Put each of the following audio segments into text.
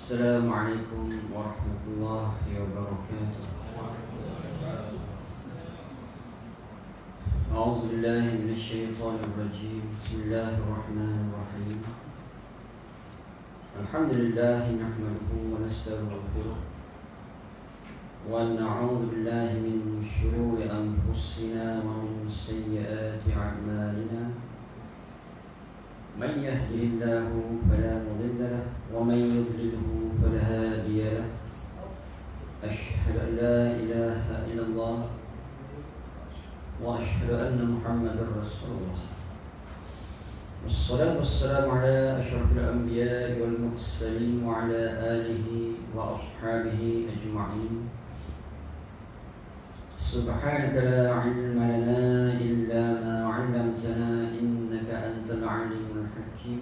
السلام عليكم ورحمة الله وبركاته. أعوذ بالله من الشيطان الرجيم. بسم الله الرحمن الرحيم. الحمد لله نحمده ونستغفره ونعوذ بالله من شرور أنفسنا ومن سيئات أعمالنا. من يهده الله فلا مضل له ومن يضلله فلا هادي له. أشهد أن لا إله إلا الله وأشهد أن محمدا رسول الله. والصلاة والسلام على أشرف الأنبياء والمرسلين وعلى آله وأصحابه أجمعين. سبحانك لا علم لنا إلا ما علمتنا إنك أنت العليم الحكيم.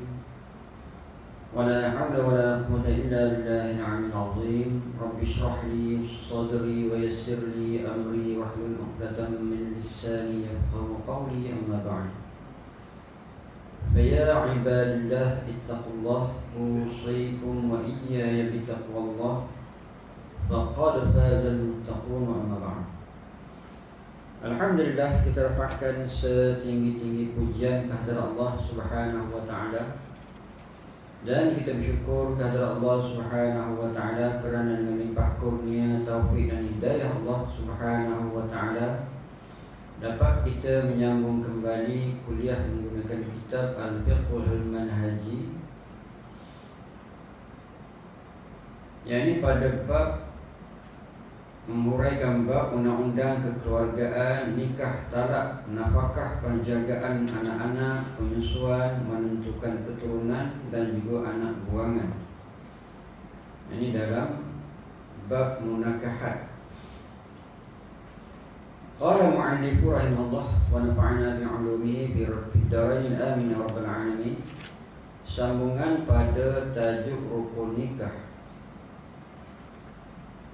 ولا حول ولا قوة إلا بالله العلي العظيم. رب اشرح لي صدري ويسر لي أمري واحلل عقدة من لساني يفقهوا قولي. أما بعد، فيا عباد الله اتقوا الله، أوصيكم وإياي بتقوى الله، فقد فاز المتقون. أما بعد. Alhamdulillah, kita dapatkan setinggi-tinggi pujian kehadirat Allah Subhanahu wa taala, dan kita bersyukur kehadirat Allah Subhanahu wa taala kerana dengan limpah kurnia taufik dan hidayah Allah Subhanahu wa taala dapat kita menyambung kembali kuliah menggunakan kitab Al-Fiqhul Manhaji, yakni pada bab menguraikan bab undang-undang kekeluargaan, nikah, talak, nafkah, penjagaan anak-anak, penyusuan, menentukan keturunan dan juga anak buangan. Ini dalam bab munakahat. Qala mu'allif rahimahullah wa nafa'ana bi'ulumihi fid dharain amin ya rabbal alamin. Sambungan pada tajuk rukun nikah,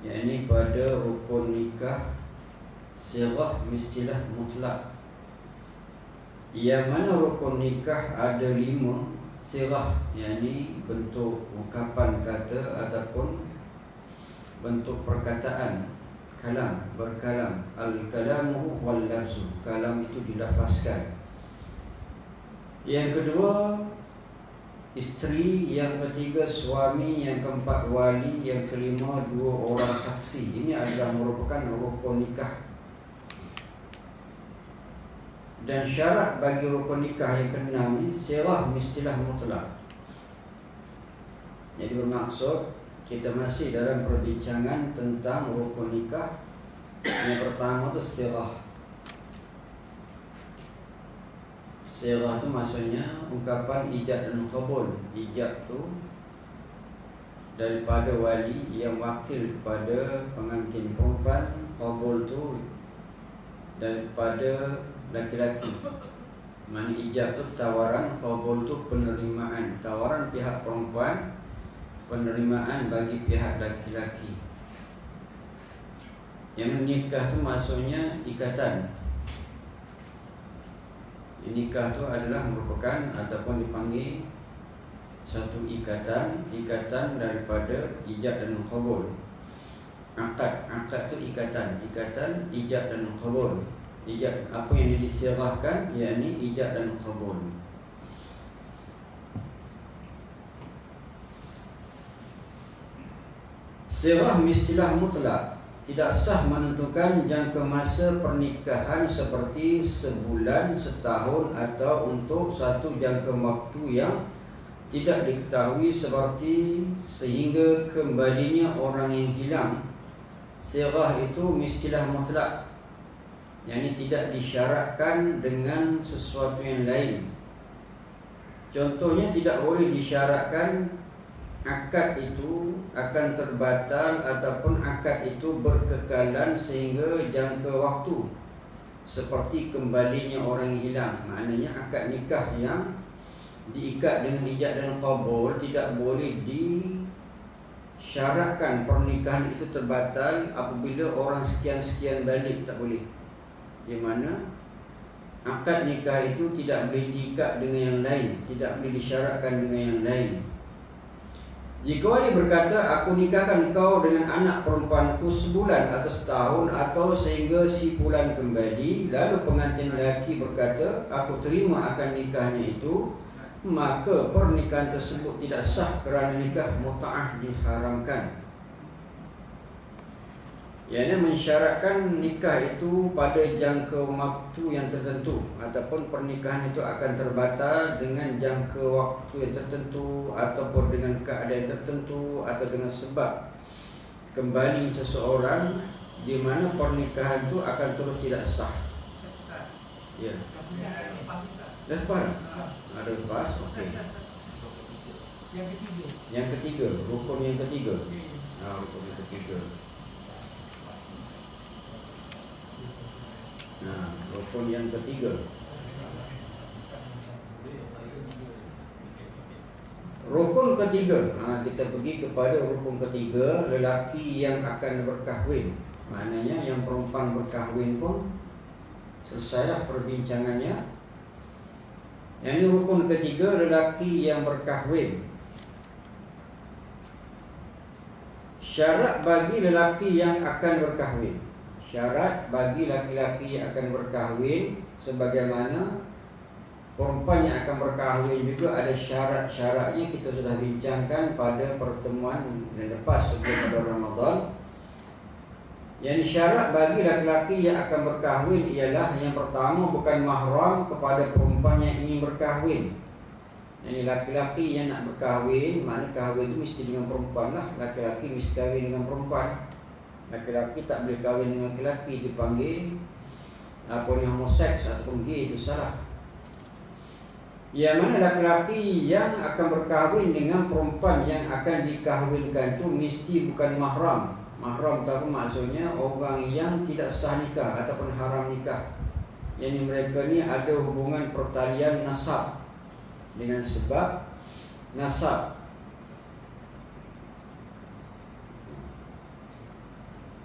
yakni pada rukun nikah sirah mistilah mutlak, yang mana rukun nikah ada 5 sirah, yakni bentuk ungkapan kata ataupun bentuk perkataan, kalam, berkalam. Al-kalamu wal lafzu, kalam itu dilafazkan. Yang kedua isteri, yang ketiga suami, yang keempat wali, yang kelima 2 orang saksi. Ini adalah merupakan rukun nikah. Dan syarat bagi rukun nikah yang ke-6 ini sirah mistilah mutlak. Jadi bermaksud kita masih dalam perbincangan tentang rukun nikah. Yang pertama itu sirah. Sirah itu maksudnya ungkapan ijab dan qabul. Ijab tu daripada wali yang wakil kepada pengantin perempuan, qabul tu daripada laki-laki. Maksudnya ijab tu tawaran, qabul tu penerimaan. Tawaran pihak perempuan, penerimaan bagi pihak laki-laki. Yang menikah tu maksudnya ikatan. Nikah itu adalah merupakan ataupun dipanggil satu ikatan daripada ijab dan qabul. Akad itu ikatan ijab dan qabul. Ijab, apa yang disirahkan, yakni ijab dan qabul. Sirah mistilah mutlak. Tidak sah menentukan jangka masa pernikahan seperti sebulan, setahun atau untuk satu jangka waktu yang tidak diketahui, seperti sehingga kembalinya orang yang hilang. Sirah itu mistilah mutlak, yakni tidak disyaratkan dengan sesuatu yang lain. Contohnya, tidak boleh disyaratkan akad itu akan terbatal ataupun akad itu berkekalan sehingga jangka waktu, seperti kembalinya orang hilang. Maknanya akad nikah yang diikat dengan ijab dan qabul tidak boleh disyaratkan pernikahan itu terbatal apabila orang sekian-sekian balik, tak boleh. Di mana akad nikah itu tidak boleh diikat dengan yang lain, tidak boleh disyaratkan dengan yang lain. Jika wali berkata, aku nikahkan kau dengan anak perempuanku sebulan atau setahun atau sehingga si bulan kembali, lalu pengantin lelaki berkata, aku terima akan nikahnya itu, maka pernikahan tersebut tidak sah kerana nikah mut'ah diharamkan. Ianya mensyaratkan nikah itu pada jangka waktu yang tertentu, ataupun pernikahan itu akan terbatal dengan jangka waktu yang tertentu, ataupun dengan keadaan tertentu, atau dengan sebab kembali seseorang, di mana pernikahan itu akan terus tidak sah. Ya. Dah lepas? Ada lepas? Okey. Yang ketiga, rukun yang ketiga. Rukun yang ketiga. Rukun yang ketiga. Rukun ketiga, kita pergi kepada rukun ketiga, lelaki yang akan berkahwin. Maknanya yang perempuan berkahwin pun selesailah perbincangannya. Yang ini rukun ketiga, lelaki yang berkahwin. Syarat bagi lelaki yang akan berkahwin. Syarat bagi laki-laki yang akan berkahwin, sebagaimana perempuan yang akan berkahwin juga ada syarat-syaratnya. Kita sudah bincangkan pada pertemuan yang lepas sebelum pada Ramadan. Yang syarat bagi laki-laki yang akan berkahwin ialah, yang pertama, bukan mahram kepada perempuan yang ingin berkahwin. Yang laki-laki yang nak berkahwin, maknanya kahwin itu mesti dengan perempuan lah. Laki-laki mesti kahwin dengan perempuan. Laki-laki tak boleh kahwin dengan laki-laki, dipanggil ni homoseks ataupun gay, itu salah. Yang mana laki-laki yang akan berkahwin dengan perempuan yang akan dikahwinkan itu mesti bukan mahram. Mahram itu maksudnya orang yang tidak sah nikah ataupun haram nikah. Yang mereka ni ada hubungan pertalian nasab dengan sebab nasab.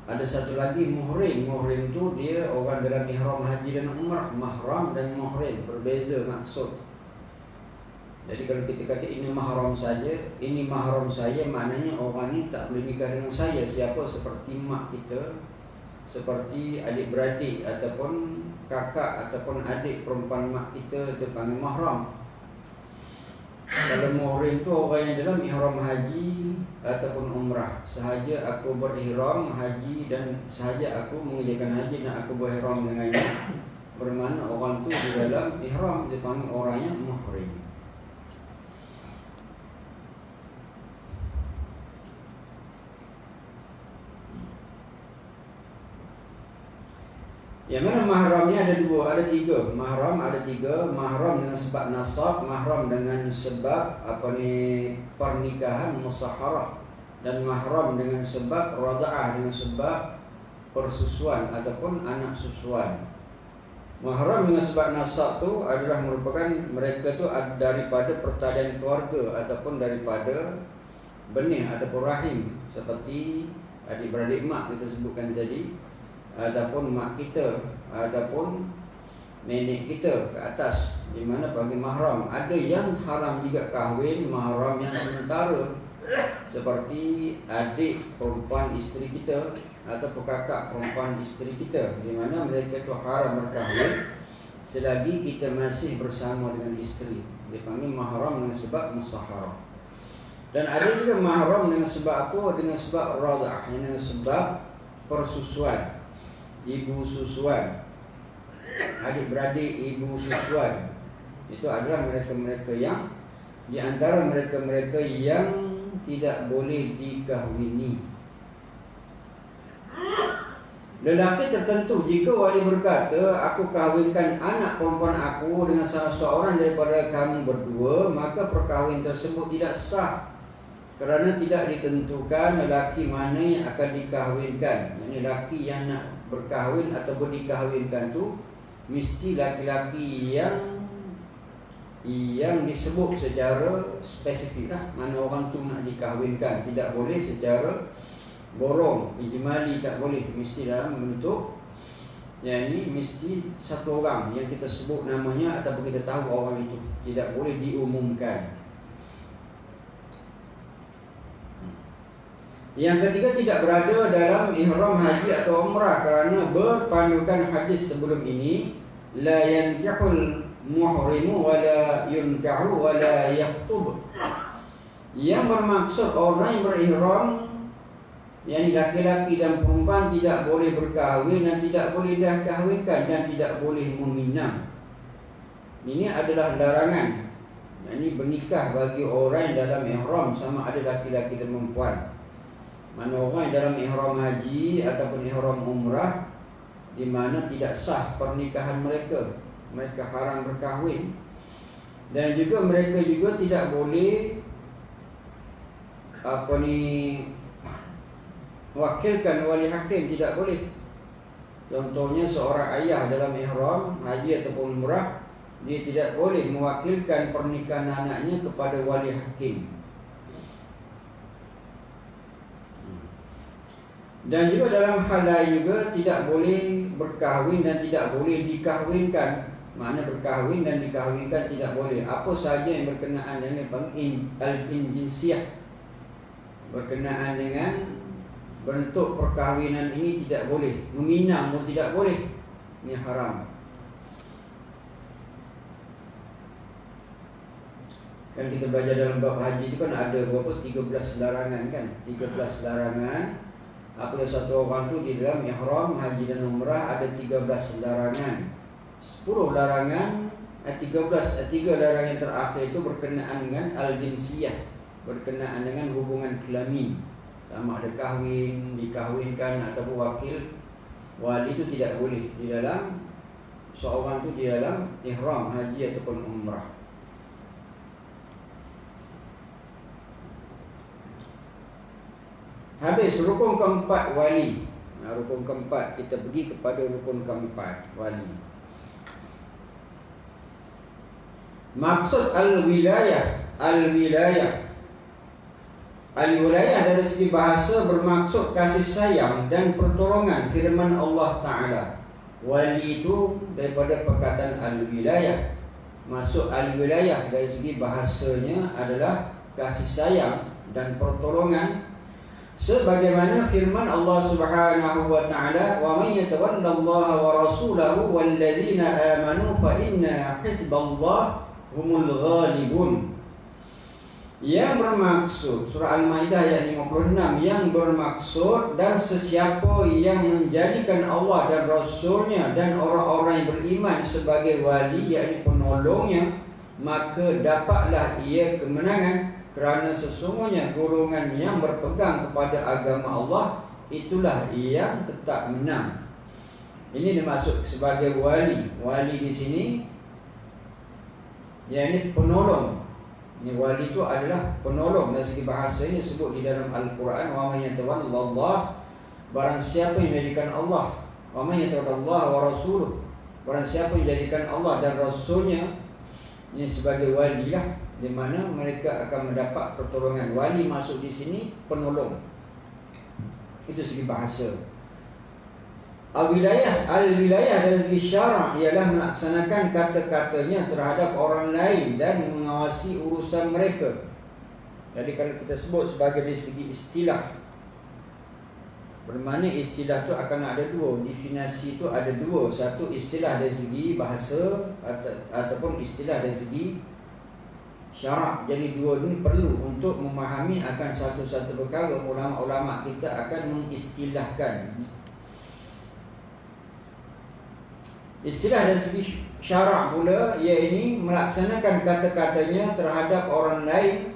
Ada satu lagi muhrim. Muhrim tu dia orang dalam ihram haji dan umrah. Mahram dan muhrim berbeza maksud. Jadi kalau kita kata ini mahram saja, ini mahram saya, maknanya orang ni tak boleh nikah dengan saya. Siapa? Seperti mak kita, seperti adik-beradik, ataupun kakak ataupun adik perempuan mak kita, itu panggil mahram. Kalau muhrim tu orang yang dalam ihram haji ataupun umrah. Sahaja aku berihram haji dan sahaja aku mengerjakan haji dan aku berihram dengannya, bermakna orang tu di dalam ihram, dipanggil orang yang muhrim. Yang mana mahramnya ada dua, ada tiga. Mahram ada tiga. Mahram dengan sebab nasab, mahram dengan sebab pernikahan musaharah, dan mahram dengan sebab rada'ah, dengan sebab persusuan ataupun anak susuan. Mahram dengan sebab nasab tu adalah merupakan mereka tu daripada pertalian keluarga ataupun daripada benih ataupun rahim, seperti adik-beradik mak kita sebutkan tadi, ataupun mak kita, ataupun nenek kita ke atas, di mana bagi mahram. Ada yang haram juga kahwin, mahram yang sementara, seperti adik perempuan isteri kita ataupun kakak perempuan isteri kita, di mana mereka itu haram berkahwin selagi kita masih bersama dengan isteri. Dipanggil mahram dengan sebab musaharah. Dan ada juga mahram dengan sebab apa? Dengan sebab rada'ah, dengan sebab persusuan, ibu susuan, adik-beradik ibu susuan. Itu adalah mereka-mereka yang, di antara mereka-mereka yang tidak boleh dikahwini. Lelaki tertentu, jika wali berkata, aku kahwinkan anak perempuan aku dengan salah seorang daripada kamu berdua, maka perkahwinan tersebut tidak sah, kerana tidak ditentukan lelaki mana yang akan dikahwinkan. Ini lelaki yang nak berkahwin atau dikahwinkan tu mesti laki-laki yang disebut secara spesifik lah, mana orang tu nak dikahwinkan. Tidak boleh secara borong, ijmali, tak boleh. Mesti dalam bentuk yang ini, mesti satu orang yang kita sebut namanya ataupun kita tahu orang itu. Tidak boleh diumumkan. Yang ketiga, tidak berada dalam ihram haji atau umrah kerana berpandukan hadis sebelum ini, la yankihul muhrimu wala yunkahu wala yakhtub. Yang bermaksud orang yang berihram, yakni laki-laki dan perempuan, tidak boleh berkahwin dan tidak boleh dah kahwinkan dan tidak boleh meminang. Ini adalah larangan, yakni bernikah bagi orang yang dalam ihram, sama ada laki-laki dan perempuan. Mana orang yang dalam ihram haji ataupun ihram umrah, di mana tidak sah pernikahan mereka, mereka haram berkahwin. Dan juga mereka juga tidak boleh wakilkan wali hakim, tidak boleh. Contohnya seorang ayah dalam ihram haji ataupun umrah, dia tidak boleh mewakilkan pernikahan anaknya kepada wali hakim. Dan juga dalam hal lain juga tidak boleh berkahwin dan tidak boleh dikahwinkan. Makna berkahwin dan dikahwinkan tidak boleh. Apa sahaja yang berkenaan dengan al-jinsiyah, berkenaan dengan bentuk perkahwinan ini tidak boleh. Meminang pun tidak boleh. Ini haram. Kan kita belajar dalam bab haji itu kan ada berapa? 13 larangan kan? 13 larangan. Apabila satu orang tu di dalam ihram haji dan umrah, ada 13 larangan. 10 larangan, 3 larangan terakhir itu berkenaan dengan al-jinsiyah, berkenaan dengan hubungan kelamin. Sama ada kahwin, dikahwinkan ataupun wakil wali, itu tidak boleh di dalam seorang tu di dalam ihram haji ataupun umrah. Habis rukun keempat, wali. Rukun keempat, kita pergi kepada rukun keempat, wali. Maksud al-wilayah. Al-wilayah dari segi bahasa bermaksud kasih sayang dan pertolongan. Firman Allah Ta'ala, wali itu daripada perkataan al-wilayah. Maksud al-wilayah dari segi bahasanya adalah kasih sayang dan pertolongan. Sebagaimana firman Allah Subhanahu wa taala, "Wa may yatawallallaha wa rasulahu walladzina amanu fa inna hizballahi humul ghalibun." Yang bermaksud, surah Al-Maidah ayat 56, yang bermaksud dan sesiapa yang menjadikan Allah dan Rasulnya dan orang-orang yang beriman sebagai wali, yakni penolongnya, maka dapatlah ia kemenangan. Kerana sesungguhnya golongan yang berpegang kepada agama Allah, itulah yang tetap menang. Ini dimaksud sebagai wali. Wali di sini, yakni penolong. Ini wali itu adalah penolong. Dari segi bahasa ini disebut di dalam Al-Quran, wa may yatawallallah, barang siapa yang menjadikan Allah, wa may yatawallallah wa rasuluh, barang siapa yang menjadikan Allah dan Rasulnya, ini sebagai wali lah, di mana mereka akan mendapat pertolongan. Wali masuk di sini penolong. Itu segi bahasa. Al-wilayah dari segi syarak ialah melaksanakan kata-katanya terhadap orang lain dan mengawasi urusan mereka. Jadi kalau kita sebut sebagai dari segi istilah, bermakna istilah tu akan ada dua. Definisi tu ada dua. Satu istilah dari segi bahasa ataupun istilah dari segi syarak. Jadi dua ini perlu untuk memahami akan satu-satu perkara. Ulama-ulama kita akan mengistilahkan. Istilah dari segi syarak pula, iaitu melaksanakan kata-katanya terhadap orang lain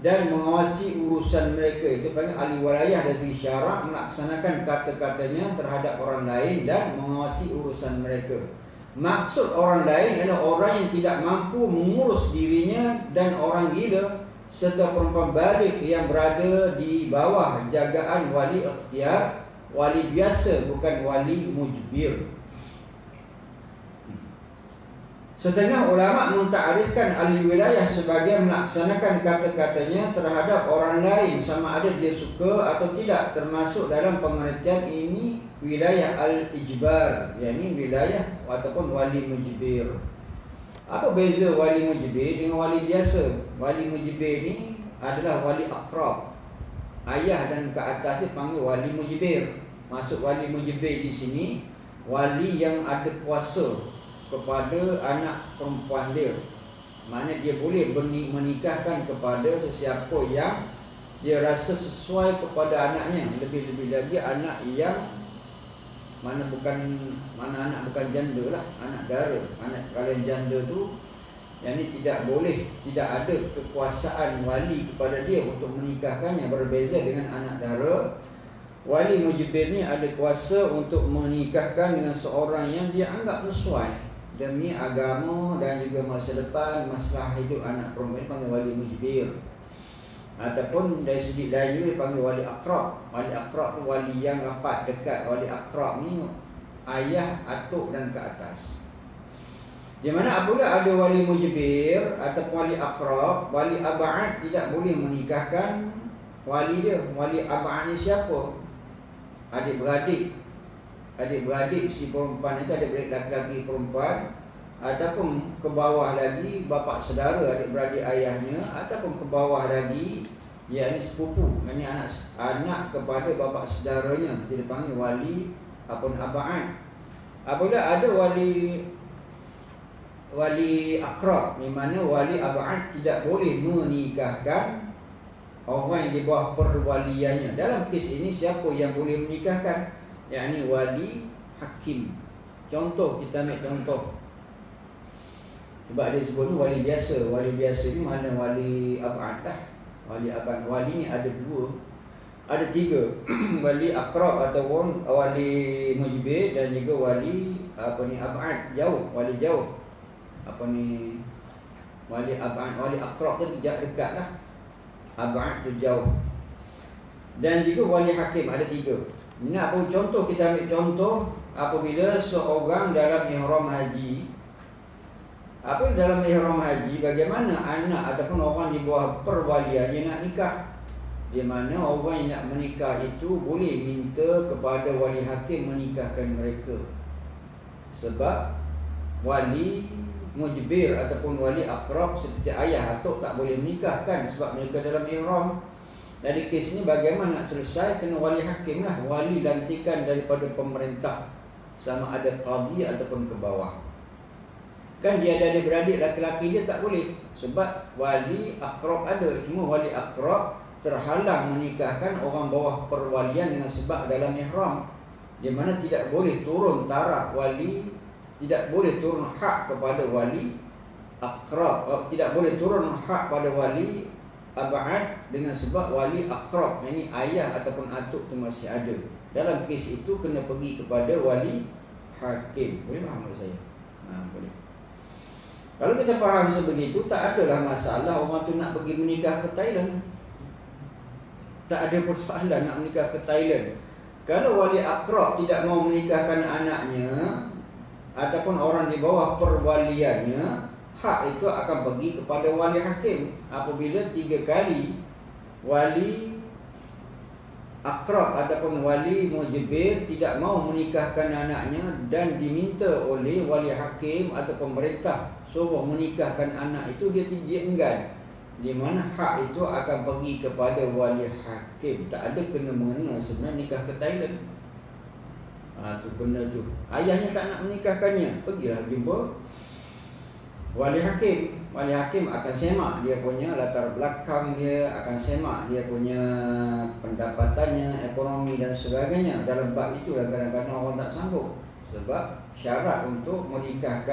dan mengawasi urusan mereka. Itu panggil al-wilayah dari segi syarak, melaksanakan kata-katanya terhadap orang lain dan mengawasi urusan mereka. Maksud orang lain adalah orang yang tidak mampu mengurus dirinya dan orang gila serta perempuan baligh yang berada di bawah jagaan wali ikhtiyar, wali biasa, bukan wali mujbir. Setengah ulama mentakrifkan al-wilayah sebagai melaksanakan kata-katanya terhadap orang lain, sama ada dia suka atau tidak, termasuk dalam pengertian ini wilayah al-ijbar, yakni wilayah ataupun wali mujbir. Apa beza wali mujbir dengan wali biasa? Wali mujbir ni adalah wali akrab. ayah dan ke atas dia panggil wali mujibir. Maksud wali mujibir di sini, wali yang ada kuasa kepada anak perempuan dia. Maknanya dia boleh menikahkan kepada sesiapa yang dia rasa sesuai kepada anaknya. Lebih-lebih lagi anak yang mana anak bukan janda lah, anak dara. Anak kalau yang janda tu, yang ni tidak ada kekuasaan wali kepada dia untuk menikahkannya. Berbeza dengan anak dara, wali mujibir ni ada kuasa untuk menikahkan dengan seorang yang dia anggap sesuai demi agama dan juga masa depan, masalah hidup anak perempuan, panggil wali mujibir. Ataupun dari segi lain juga dipanggil wali akrab. Wali akrab tu wali yang rapat dekat. Wali akrab ni ayah, atuk dan ke atas. Di mana apabila ada wali mujibir ataupun wali akrab, wali ab'ad tidak boleh menikahkan wali dia. Wali ab'ad ni siapa? Adik-beradik. Adik-beradik si perempuan itu, adik-beradik laki-laki perempuan, ataupun ke bawah lagi bapa saudara, adik-beradik ayahnya, ataupun ke bawah lagi yakni sepupu, yakni anak kepada bapa saudaranya, dia dipanggil wali ataupun ab'ad. Apabila ada wali akrab, di mana wali ab'ad tidak boleh menikahkan orang yang di bawah perwaliannya. Dalam kes ini siapa yang boleh menikahkan? Yakni wali hakim. Contoh, kita ambil contoh. Sebab dia sebut ni wali biasa. Wali biasa ni mana wali ab'ad lah. Wali ab'ad. Wali ni ada tiga. Wali akrab ataupun wali mujibir, dan juga wali ab'ad, jauh, wali jauh. Wali ab'ad, wali akrab tu dekat lah. Ab'ad tu jauh. Dan juga wali hakim, ada tiga. Ini apa contoh? Kita ambil contoh apabila seorang dalam ihram haji. Dalam ihram haji, bagaimana anak ataupun orang di bawah perwalian yang nak nikah? Di mana orang yang nak menikah itu boleh minta kepada wali hakim menikahkan mereka. Sebab wali mujibir ataupun wali akrab seperti ayah, atuk tak boleh menikahkan sebab mereka dalam ihram. Dari kes ini bagaimana nak selesai? Kena wali hakim lah, wali lantikan daripada pemerintah, sama ada qadi ataupun ke bawah. Kan dia ada adik-beradik laki-laki, dia tak boleh. Sebab wali akrab ada, cuma wali akrab terhalang menikahkan orang bawah perwalian dengan sebab dalam ihram. Di mana tidak boleh turun taraf wali, tidak boleh turun hak kepada wali akrab, tidak boleh turun hak pada wali ab'ad dengan sebab wali akrab, ini ayah ataupun atuk tu masih ada. Dalam kes itu kena pergi kepada wali hakim. Boleh faham maksud saya? Boleh. Kalau kita faham sebegitu, tak adalah masalah orang tu nak pergi menikah ke Thailand. Tak ada persoalan nak menikah ke Thailand. Kalau wali akrab tidak mau menikahkan anaknya ataupun orang di bawah perwaliannya, hak itu akan pergi kepada wali hakim. Apabila 3 kali wali akrab ataupun wali mujibir tidak mau menikahkan anaknya dan diminta oleh wali hakim atau pemerintah suruh menikahkan anak itu, dia enggan. Di mana hak itu akan pergi kepada wali hakim. Tak ada kena-mengena sebenarnya nikah ke Thailand. Tu benda tu. Ayahnya tak nak menikahkannya, pergilah jumpa wali hakim. Wali hakim akan semak dia punya latar belakang dia, akan semak dia punya pendapatannya, ekonomi dan sebagainya. Dalam bab itulah kadang-kadang orang tak sanggup. Sebab syarat untuk menikah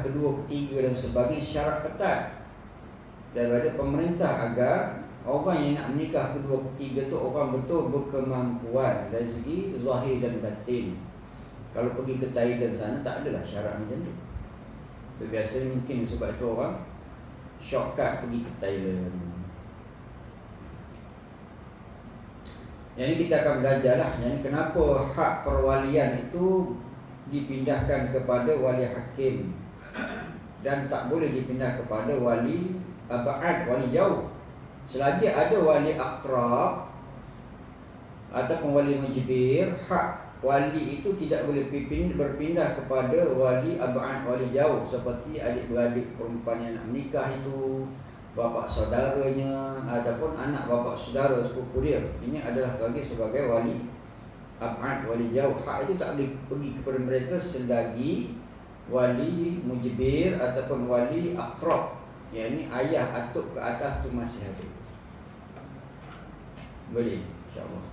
kedua, ketiga dan sebagainya syarat ketat daripada pemerintah agar orang yang nak menikah kedua, ketiga tu orang betul berkemampuan dari segi zahir dan batin. Kalau pergi ke Thailand sana tak adalah syarat macam tu. Biasa mungkin sebab itu orang shortcut pergi ke Thailand. Yang ini kita akan belajar lah, yang kenapa hak perwalian itu dipindahkan kepada wali hakim dan tak boleh dipindah kepada wali ab'ad, wali jauh. Selagi ada wali akrab ataupun wali mujibir, hak wali itu tidak boleh berpindah kepada wali ab'ad, wali jauh. Seperti adik-beradik perempuan yang nak menikah itu, bapa saudaranya ataupun anak bapa saudara sepupu dia. Ini adalah bagi sebagai wali ab'ad, wali jauh. Hak itu tak boleh pergi kepada mereka selagi wali mujibir ataupun wali aqrab, yakni ayah atuk ke atas tu masih ada. Boleh, insya-Allah.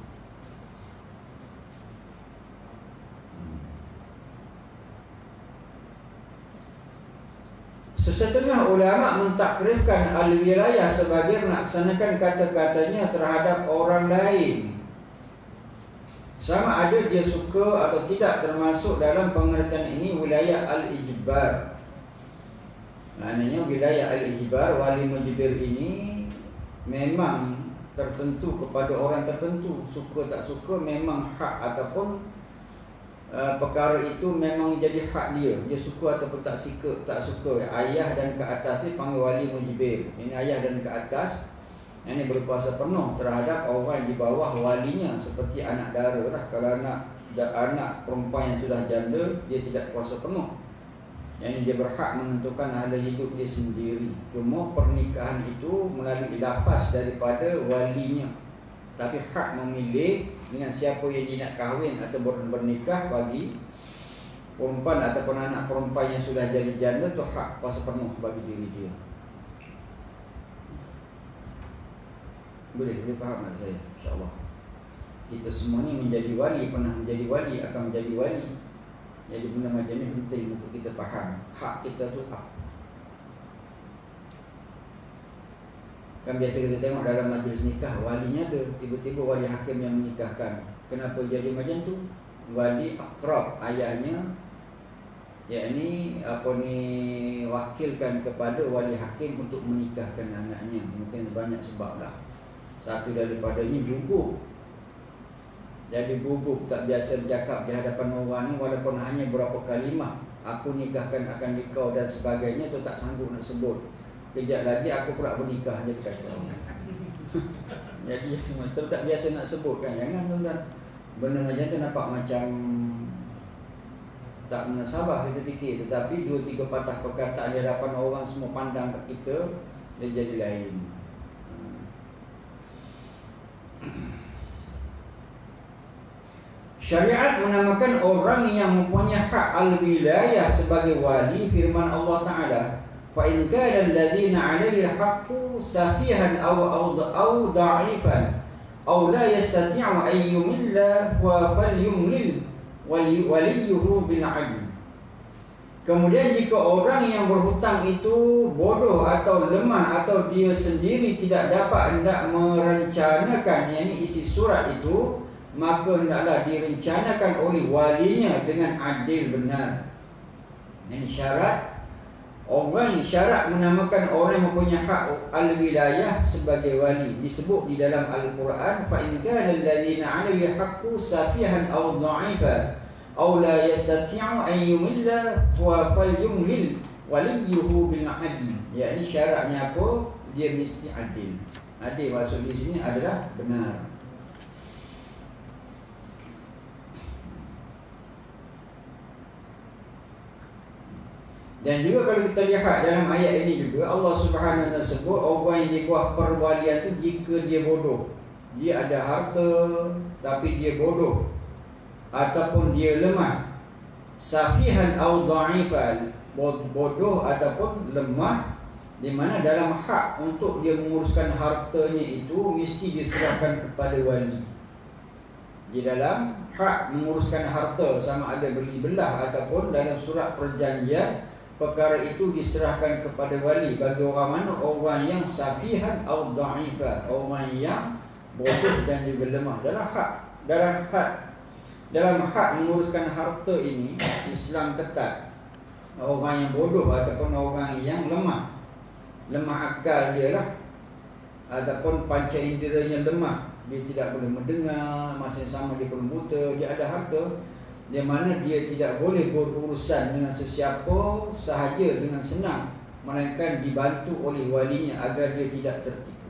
Sesetengah ulama mentakrifkan al-wilayah sebagai melaksanakan kata-katanya terhadap orang lain, sama ada dia suka atau tidak, termasuk dalam pengertian ini wilayah al-ijbar. Maknanya wilayah al-ijbar, wali mujibir ini memang tertentu kepada orang tertentu, suka tak suka memang hak ataupun perkara itu memang jadi hak dia. Dia suka ataupun tak suka. Ayah dan ke atas ni panggil wali mujibir. Ini ayah dan ke atas, yang ini berkuasa penuh terhadap orang di bawah walinya, seperti anak dara lah. Kalau anak perempuan yang sudah janda, dia tidak kuasa penuh. Yang ini dia berhak menentukan ahli hidup dia sendiri. Cuma pernikahan itu melalui lafaz daripada walinya, tapi hak memilih dengan siapa yang dia nak kahwin atau bernikah bagi perempuan ataupun anak perempuan yang sudah jadi janda tu hak kuasa penuh bagi diri dia. Boleh faham tak saya? InsyaAllah kita semua ni menjadi wali, pernah menjadi wali, akan menjadi wali. Jadi benda macam ni penting untuk kita faham hak kita tu apa. Kan biasa kita tengok dalam majlis nikah, walinya ada, tiba-tiba wali hakim yang menikahkan. Kenapa jadi macam tu? Wali akrab, ayahnya, yakni wakilkan kepada wali hakim untuk menikahkan anaknya. Mungkin banyak sebab lah. Satu daripadanya gugup. Jadi gugup, tak biasa bercakap di hadapan orang ni, walaupun hanya berapa kalimah, aku nikahkan akan nikah dan sebagainya, tu tak sanggup nak sebut. Kejap lagi aku pula bernikah, jadi kata. Jadi semua tu tak biasa nak sebutkan. Jangan tuan-tuan, benda macam tu nampak macam tak munasabah kita fikir, tetapi 2-3 patah perkataan di hadapan orang semua pandang kat kita, dia jadi lain. Syariat menamakan orang yang mempunyai hak al-wilayah sebagai wali. Firman Allah Ta'ala, فَإِنْ كَانَ الَّذِينَ عَلَيْهِ الْحَقُّ سَفِيهًا أَوْ ضَعِيفًا أَوْ لَا يَسْتَطِيعُ أَنْ يُمِلَّ فَلْيُمْلِلْ وَلِيُّهُ بِالْعَدْلِ. Kemudian jika orang yang berhutang itu bodoh atau lemah, atau dia sendiri tidak dapat hendak merencanakan, yakni isi surat itu, maka hendaklah direncanakan oleh walinya dengan adil benar. Ini syarat. Orang syarat menamakan orang yang mempunyai hak al-wilayah sebagai wali. Disebut di dalam Al-Quran, فَإِنْ كَانَ الَّذِينَ عَلَيْهِ حَقُّ سَفِيهًا أَوْ ضَعِيفًا أَوْ لَا يَسْتَطِيعُ أَنْ يُمِلَّ فَلْيُمْلِلْ وَلِيُّهُ بِالْعَدْلِ. Yakni syaratnya apa? Dia mesti adil. Adil maksud di sini adalah benar. Dan juga kalau kita lihat dalam ayat ini juga, Allah Subhanahu Wa Taala sebut orang yang di bawah perwalian itu jika dia bodoh, dia ada harta tapi dia bodoh ataupun dia lemah, safihan atau dha'ifan, bodoh ataupun lemah, di mana dalam hak untuk dia menguruskan hartanya itu mesti diserahkan kepada wali. Di dalam hak menguruskan harta, sama ada beli belah ataupun dalam surat perjanjian, perkara itu diserahkan kepada wali. Bagi orang mana? Orang yang safihan atau dha'ifan, orang yang bodoh dan juga lemah. Dalam hak menguruskan harta ini, Islam ketat. Orang yang bodoh ataupun orang yang lemah akal dia lah, ataupun panca inderanya lemah, dia tidak boleh mendengar, masa yang sama dia pun buta, dia ada harta, di mana dia tidak boleh berurusan dengan sesiapa sahaja dengan senang, melainkan dibantu oleh walinya agar dia tidak tertipu.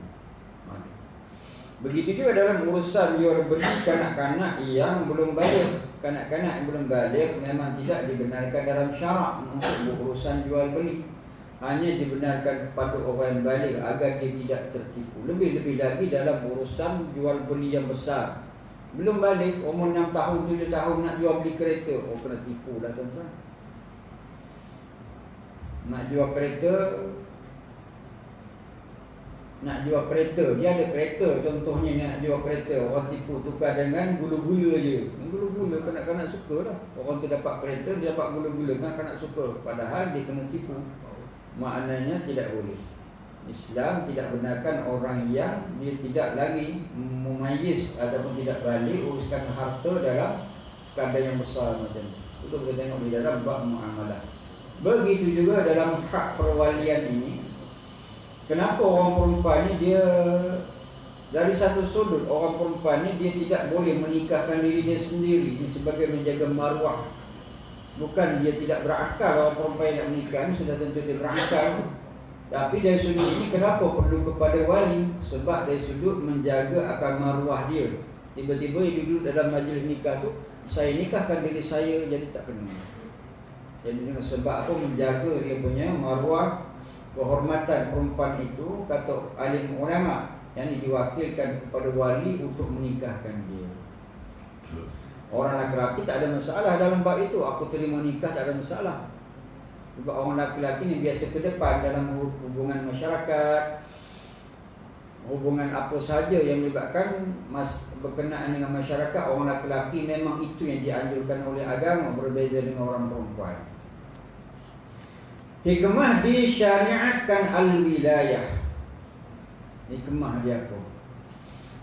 Begitu juga dalam urusan jual beli kanak-kanak yang belum balik. Kanak-kanak yang belum balik memang tidak dibenarkan dalam syarak untuk berurusan jual beli. hanya dibenarkan kepada orang yang balik agar dia tidak tertipu. Lebih-lebih lagi dalam urusan jual beli yang besar. Belum balik, umur 6 tahun, 7 tahun nak jual beli kereta, kena tipu lah tuan-tuan. Nak jual kereta, dia ada kereta, contohnya nak jual kereta, orang tipu tukar dengan gula-gula je. Gula-gula kanak-kanak suka lah. Orang tu dapat kereta, dia dapat gula-gula, kanak-kanak suka. Padahal dia kena tipu. Maknanya tidak boleh. Islam tidak benarkan orang yang dia tidak lagi memayis ataupun tidak balik uruskan harta dalam keadaan yang besar macam tu. Itu kita tengok di dalam bab muamalah. Begitu juga dalam hak perwalian ini. Kenapa orang perempuan ni dia dari satu sudut, orang perempuan ni dia tidak boleh menikahkan diri dia sendiri. Ini sebagai menjaga maruah. Bukan dia tidak berakal. Orang perempuan yang nak menikah ni sudah tentu dia berakal. Tapi dari sudut ini kenapa perlu kepada wali? Sebab dari sudut menjaga akal maruah dia. Tiba-tiba dia duduk dalam majlis nikah tu, saya nikahkan diri saya, jadi tak kena. Jadi dengan sebab apa? Menjaga dia punya maruah, kehormatan perempuan itu. Kata alim ulama, yang diwakilkan kepada wali untuk menikahkan dia. Orang lelaki tak ada masalah dalam bab itu. Aku terima nikah, tak ada masalah. Sebab orang lelaki ni biasa ke depan dalam hubungan masyarakat, hubungan apa sahaja yang melibatkan berkenaan dengan masyarakat. Orang lelaki memang itu yang dianjurkan oleh agama, berbeza dengan orang perempuan. Hikmah disyariatkan al-wilayah. Hikmah dia apa?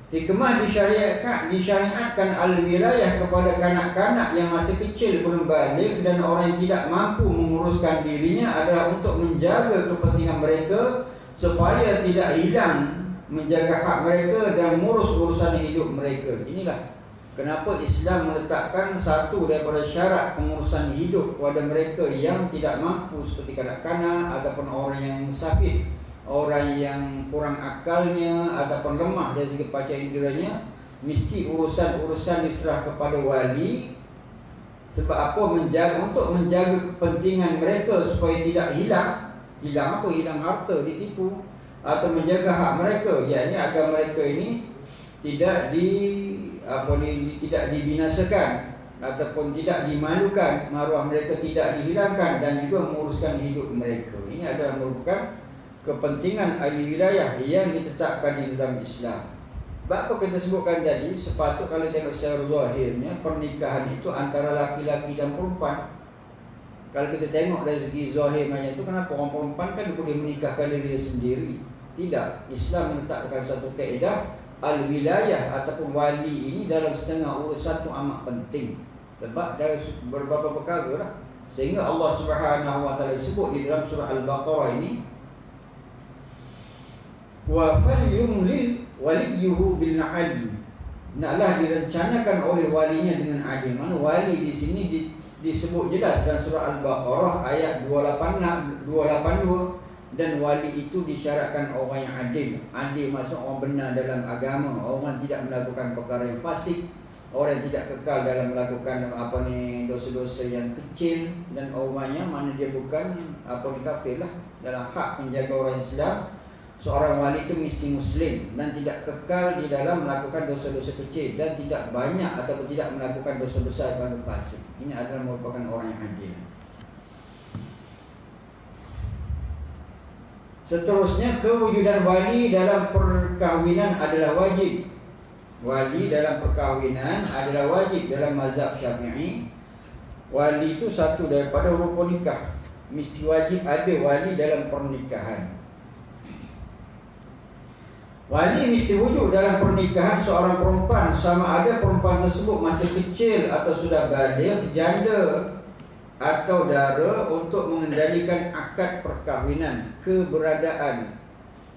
Hikmah disyariatkan al-wilayah kepada kanak-kanak yang masih kecil belum balik dan orang yang tidak mampu menguruskan dirinya adalah untuk menjaga kepentingan mereka supaya tidak hilang, menjaga hak mereka dan mengurus urusan hidup mereka. Inilah kenapa Islam meletakkan satu daripada syarat pengurusan hidup kepada mereka yang tidak mampu seperti kanak-kanak ataupun orang yang sakit, orang yang kurang akalnya ataupun lemah dari segi panca inderanya, mesti urusan-urusan diserah kepada wali. Sebab apa? Untuk menjaga kepentingan mereka supaya tidak hilang. Hilang apa? Hilang harta, ditipu. Atau menjaga hak mereka, iaitu agar mereka ini tidak tidak dibinasakan ataupun tidak dimalukan, maruah mereka tidak dihilangkan, dan juga menguruskan hidup mereka. Ini adalah merupakan kepentingan ahli wilayah yang ditetapkan di dalam Islam. Sebab apa kita sebutkan tadi, sepatut kalau tengok secara zahirnya pernikahan itu antara laki-laki dan perempuan. Kalau kita tengok dari segi zahir macam itu, kenapa orang perempuan kan boleh menikahkan diri sendiri? Tidak. Islam menetapkan satu kaedah al-wilayah ataupun wali ini dalam setengah urusan itu amat penting. Sebab dari beberapa perkara lah, sehingga Allah Subhanahu wa taala sebut di dalam surah Al-Baqarah ini, wa falyumlil waliyuhu bil adl. Naklah direncanakan oleh walinya dengan adil. Mana wali di sini disebut jelas dalam surah Al-Baqarah ayat 282, dan wali itu disyaratkan orang yang adil. Adil maksud orang benar dalam agama, orang tidak melakukan perkara yang fasik, orang yang tidak kekal dalam melakukan dosa-dosa yang kecil, dan orangnya mana dia bukan kafir lah. Dalam hak menjaga orang Islam, seorang wali itu mesti muslim dan tidak kekal di dalam melakukan dosa-dosa kecil, dan tidak banyak ataupun tidak melakukan dosa besar bagi fasik. Ini adalah merupakan orang yang adil. Seterusnya, kewujudan wali dalam perkahwinan adalah wajib. Wali dalam perkahwinan adalah wajib dalam mazhab Syafi'i. Wali itu satu daripada rukun nikah. Mesti wajib ada wali dalam pernikahan. Wali mesti wujud dalam pernikahan seorang perempuan, sama ada perempuan tersebut masih kecil atau sudah baligh, janda atau dara, untuk mengendalikan akad perkahwinan. Keberadaan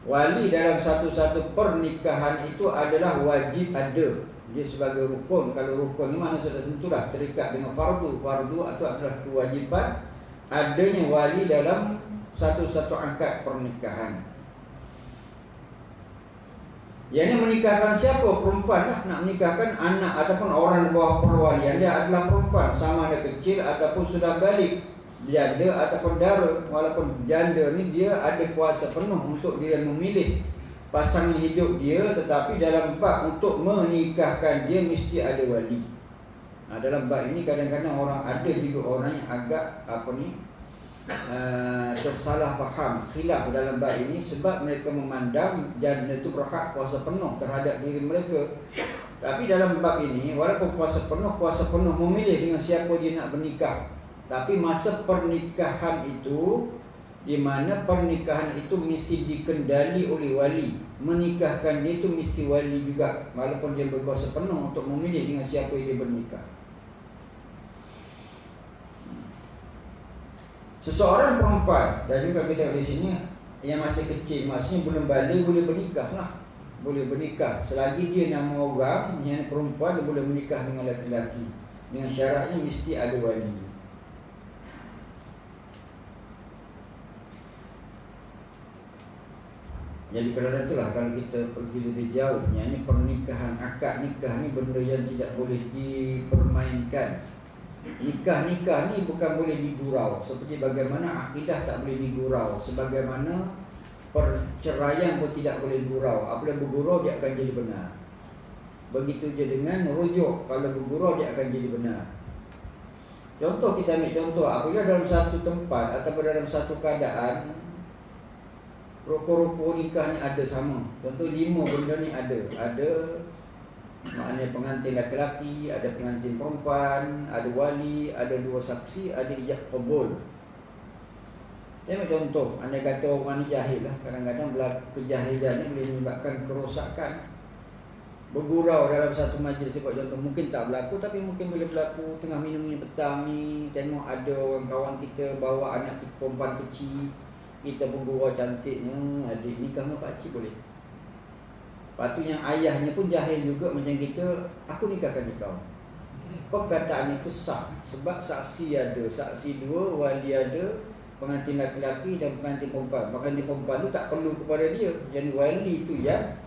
wali dalam satu-satu pernikahan itu adalah wajib ada. Dia sebagai rukun. Kalau rukun ni mana sudah tentulah terikat dengan fardu. Fardu itu adalah kewajiban adanya wali dalam satu-satu akad pernikahan. Yang ini menikahkan siapa? Perempuan lah. Nak menikahkan anak ataupun orang di bawah perwalian, dia adalah perempuan, sama ada kecil ataupun sudah balik. janda ataupun dara. Walaupun janda ni dia ada kuasa penuh untuk dia memilih pasangan hidup dia, tetapi dalam bab untuk menikahkan dia mesti ada wali. Dalam bab ini kadang-kadang orang ada juga orang yang agak tersalah faham, khilaf dalam bab ini, sebab mereka memandang janda itu berhak kuasa penuh terhadap diri mereka. Tapi dalam bab ini, walaupun kuasa penuh memilih dengan siapa dia nak bernikah. Tapi masa pernikahan itu, di mana pernikahan itu mesti dikendali oleh wali. Menikahkan dia itu mesti wali juga, walaupun dia berkuasa penuh untuk memilih dengan siapa dia bernikah. Seseorang perempuan, dan juga kita di sini yang masih kecil, maksudnya belum balik, boleh bernikah lah. Boleh bernikah selagi dia nama orang yang perempuan, dia boleh menikah dengan lelaki, dengan syaratnya mesti ada wali. Jadi kerana itulah kalau kita pergi lebih jauh, yang ini pernikahan, akad nikah ni benda yang tidak boleh dipermainkan. Nikah ni bukan boleh digurau. Seperti bagaimana akidah tak boleh digurau, sebagaimana perceraian pun tidak boleh digurau. Apabila bergurau dia akan jadi benar. Begitu je dengan rujuk, kalau bergurau dia akan jadi benar. Contoh, kita ambil contoh, apabila dalam satu tempat ataupun dalam satu keadaan rukun-rukun nikah ni ada sama. Contoh 5 benda ni ada. Maknanya pengantin lelaki, ada pengantin perempuan, ada wali, ada 2 saksi, ada ijab qabul. Saya ambil contoh, andai kata orang ni jahil lah. Kadang-kadang kejahilan ni boleh menyebabkan kerosakan. Bergurau dalam satu majlis, sebab contoh mungkin tak berlaku, tapi mungkin boleh berlaku. Tengah minum petang ni, tengok ada orang kawan kita bawa anak perempuan kecil, kita bergurau cantiknya, adik nikah dengan pakcik boleh. Lepas tu yang ayahnya pun jahil juga macam kita, aku nikahkan kau. Perkataan itu sah, sebab saksi ada, saksi 2, wali ada, pengantin lelaki dan pengantin perempuan. Pengantin perempuan tu tak perlu kepada dia. Jadi wali itu yang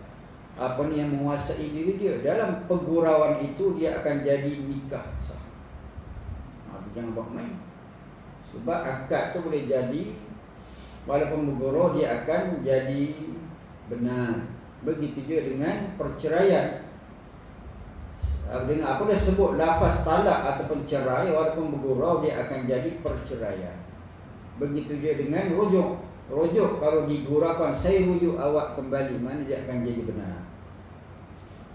yang menguasai diri dia. Dalam pergurauan itu dia akan jadi nikah sah. Jangan buat main. Sebab akad tu boleh jadi, walaupun bergurau dia akan jadi benar. Begitu juga dengan perceraian. Dengan apa dia sebut lafaz talak ataupun cerai, walaupun bergurau dia akan jadi perceraian. Begitu juga dengan rujuk. Rujuk kalau diguraukan, saya rujuk awak kembali, mana dia akan jadi benar.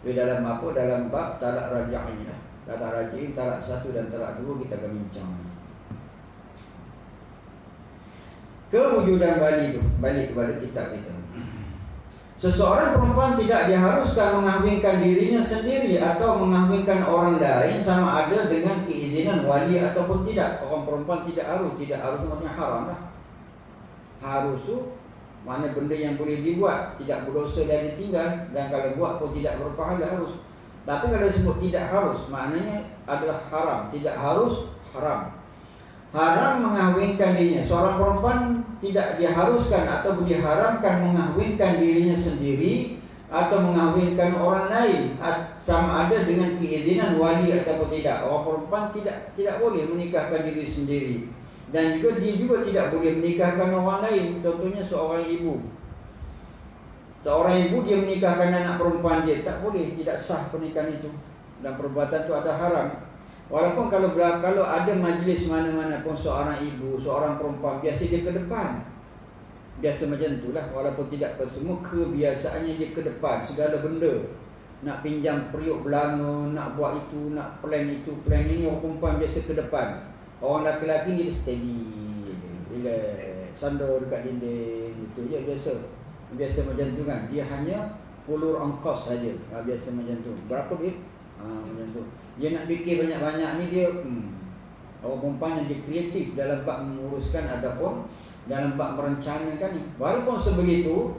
Jadi dalam apa? Dalam bab talak rajak ini lah. Talak rajak ini, talak 1 dan talak 2 kita akan bincang. Kewujudan wali itu, balik kepada kitab kita. Seseorang perempuan tidak diharuskan mengahwinkan dirinya sendiri atau mengahwinkan orang lain sama ada dengan keizinan wali ataupun tidak. Orang perempuan tidak harus maksudnya haram lah. Harus tu mana benda yang boleh dibuat, tidak berdosa dan ditinggal, dan kalau buat pun tidak berpahala, harus. Tapi kalau disebut tidak harus, maknanya adalah haram. Tidak harus, haram. Haram mengahwinkan dirinya. Seorang perempuan tidak diharuskan atau diharamkan mengahwinkan dirinya sendiri atau mengahwinkan orang lain, sama ada dengan keizinan wali ataupun tidak. Orang perempuan tidak boleh menikahkan diri sendiri, dan juga dia juga tidak boleh menikahkan orang lain. Contohnya seorang ibu dia menikahkan anak perempuan dia, tak boleh, tidak sah pernikahan itu, dan perbuatan itu ada haram. Walaupun kalau ada majlis mana-mana pun seorang ibu, seorang perempuan, biasa dia ke depan. Biasa macam itulah, walaupun tidak semua, kebiasaannya dia ke depan segala benda. Nak pinjam periuk belanga, nak buat itu, nak plan itu, plan ini, orang perempuan biasa ke depan. Orang lelaki dia steady, relax, sandar dekat dinding, itu je biasa macam tu kan. Dia hanya ulur ongkos saja. Biasa macam tu. Berapa duit? Macam tu. Dia nak fikir banyak-banyak ni, dia orang perempuan yang dia kreatif dalam bab menguruskan ataupun dalam bab merencanakan ni. Walaupun sebegitu,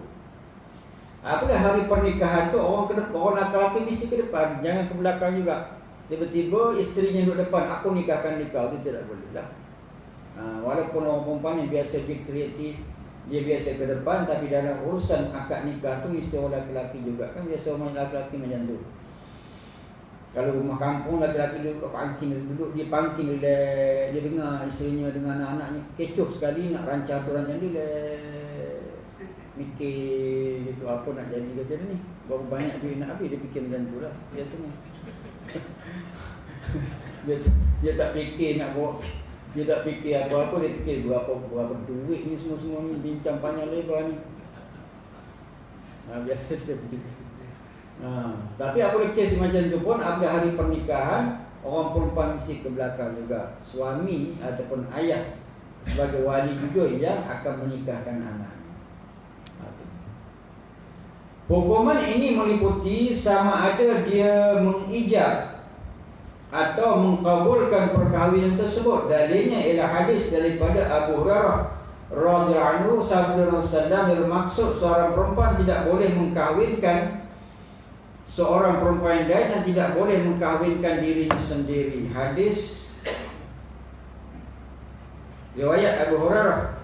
apabila hari pernikahan tu orang lelaki mesti ke depan, jangan ke belakang juga. Tiba-tiba isterinya duduk depan, aku nikahkan kau, itu tidak boleh lah. Walaupun orang perempuan yang biasa dia kreatif, dia biasa ke depan, tapi dalam urusan akad nikah tu mesti orang lelaki juga kan. Biasa orang lelaki macam tu. Kalau rumah kampung laki-laki duduk di pangking dia dengar isterinya dengan anak-anaknya kecoh sekali nak rancang dia mikir gitu apa nak jadi kata dia ni. Berapa banyak duit nak habis dia fikir macam tu lah biasanya. dia tak fikir nak bawa, dia tak fikir apa-apa, dia fikir berapa duit ni semua ni, bincang panjang lebar ni. Biasa dia fikir. Tapi apabila kes macam tu pun, apabila hari pernikahan, orang perempuan mesti ke belakang juga. Suami ataupun ayah sebagai wali juga yang akan menikahkan anak. Hukuman ini meliputi sama ada dia mengijab atau mengkabulkan perkahwinan tersebut. Dalilnya ialah hadis daripada Abu Hurairah radhiyallahu anhu, sabda Rasulullah bermaksud seorang perempuan tidak boleh mengkahwinkan seorang perempuan lain dan tidak boleh mengkahwinkan dirinya sendiri. Hadis riwayat Abu Hurairah.